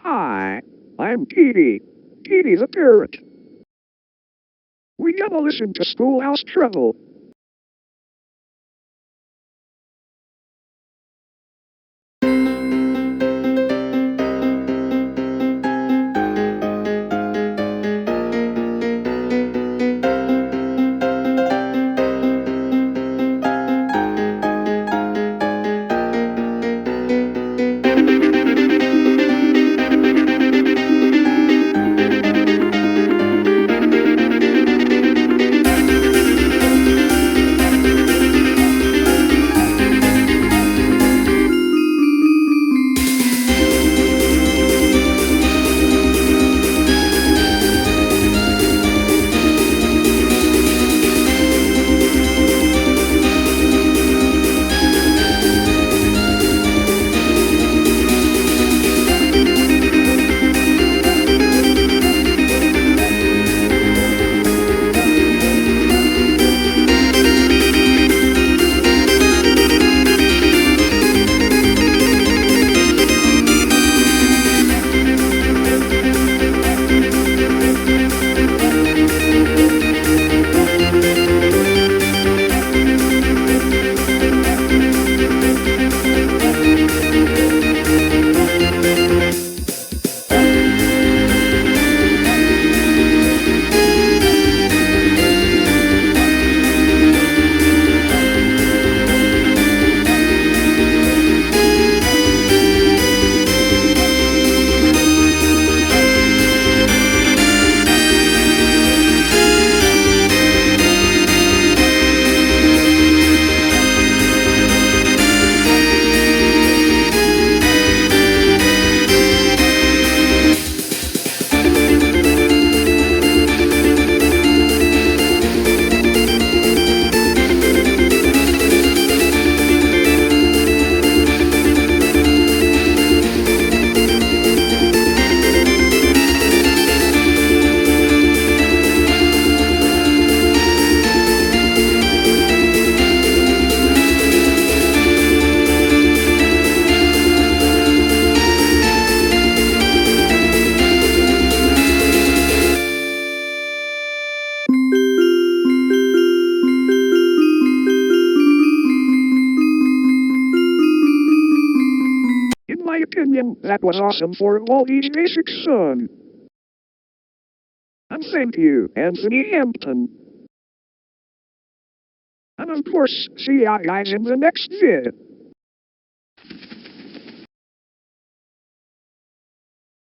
Hi, I'm Peedy. Peedy the parrot. We gotta listen to Schoolhouse Trouble. In my opinion, that was awesome for Wally's basic son. And thank you, Anthony Hampton. And of course, see you guys in the next vid.